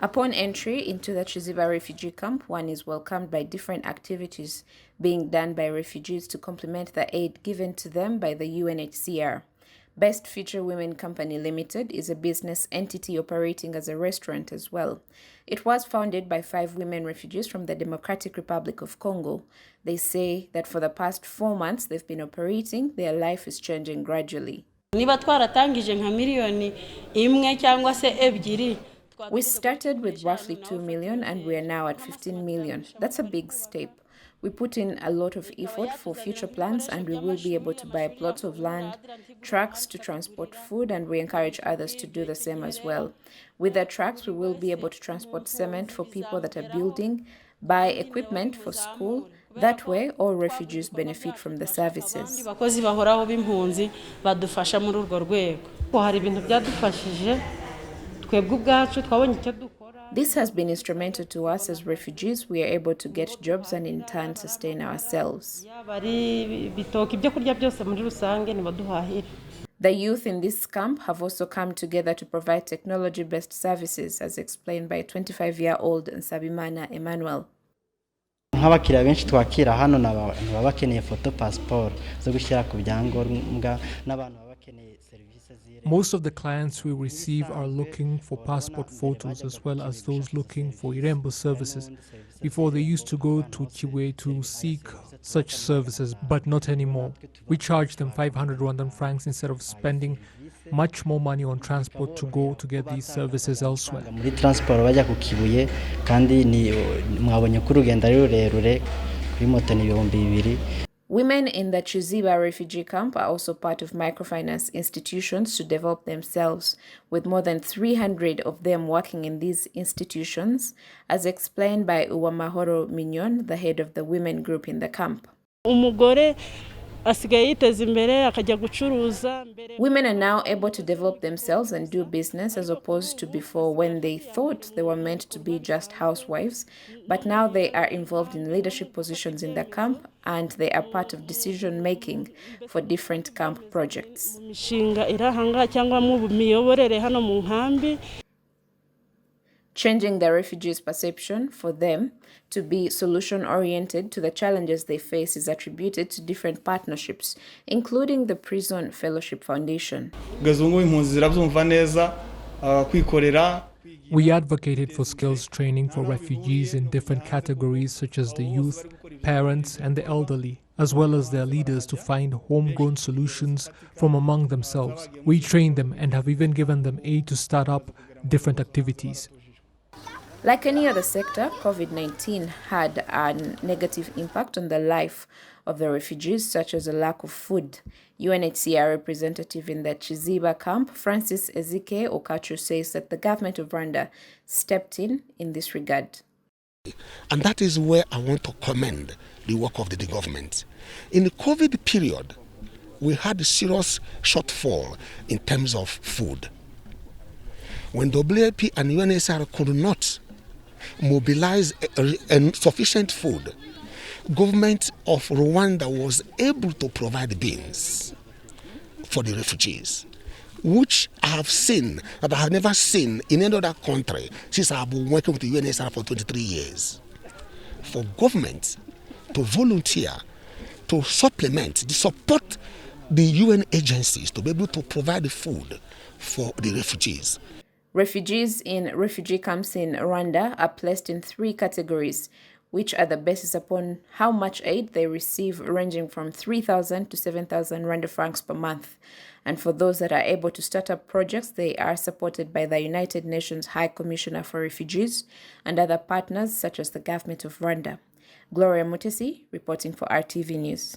Upon entry into the Kiziba refugee camp, one is welcomed by different activities being done by refugees to complement the aid given to them by the UNHCR. Best Future Women Company Limited is a business entity operating as a restaurant as well. It was founded by 5 women refugees from the Democratic Republic of Congo. They say that for the past 4 months they've been operating, their life is changing gradually. We started with roughly 2 million and we are now at 15 million. That's a big step. We put in a lot of effort for future plans and we will be able to buy plots of land, trucks to transport food, and we encourage others to do the same as well. With the trucks, we will be able to transport cement for people that are building, buy equipment for school. That way, all refugees benefit from the services. This has been instrumental to us as refugees. We are able to get jobs and in turn sustain ourselves. The youth in this camp have also come together to provide technology-based services, as explained by 25-year-old Nsabimana Emmanuel. nk'abakiriya benshi twakira hano n'abantu baba bakeneye photo passport zo gushyira ku byangombwa n'abantu baba bakeneye services. Most of the clients we receive are looking for passport photos as well as those looking for Irembo services. Before, they used to go to Kiwe to seek such services, but not anymore. We charge them 500 Rwandan francs instead of spending much more money on transport to go to get these services elsewhere. Muri transport bajya ku Kibuye kandi ni mwabonye ko urugendo ari rurerure kuri moto ni 2,000. Women in the Kiziba refugee camp are also part of microfinance institutions to develop themselves, with more than 300 of them working in these institutions, as explained by Uwamahoro Mignon, the head of the women group in the camp. Women are now able to develop themselves and do business as opposed to before, when they thought they were meant to be just housewives, but now they are involved in leadership positions in the camp and they are part of decision making for different camp projects. Changing the refugees' perception for them to be solution-oriented to the challenges they face is attributed to different partnerships, including the Prison Fellowship Foundation. We advocated for skills training for refugees in different categories such as the youth, parents, and the elderly, as well as their leaders to find homegrown solutions from among themselves. We trained them and have even given them aid to start up different activities. Like any other sector, COVID-19 had a negative impact on the life of the refugees, such as a lack of food. UNHCR representative in the Kiziba camp, Francis Ezike Okachu, says that the government of Rwanda stepped in this regard. And that is where I want to commend the work of the government. In the COVID period, we had a serious shortfall in terms of food. When WFP and UNHCR could not mobilize sufficient food, government of Rwanda was able to provide beans for the refugees, which I have seen, but I have never seen in any other country since I have been working with the UNHCR for 23 years. For government to volunteer, to supplement, to support the UN agencies to be able to provide food for the refugees. Refugees in refugee camps in Rwanda are placed in 3 categories, which are the basis upon how much aid they receive, ranging from 3,000 to 7,000 Rwanda francs per month. And for those that are able to start up projects, they are supported by the United Nations High Commissioner for Refugees and other partners such as the government of Rwanda. Gloria Mutesi, reporting for RTV News.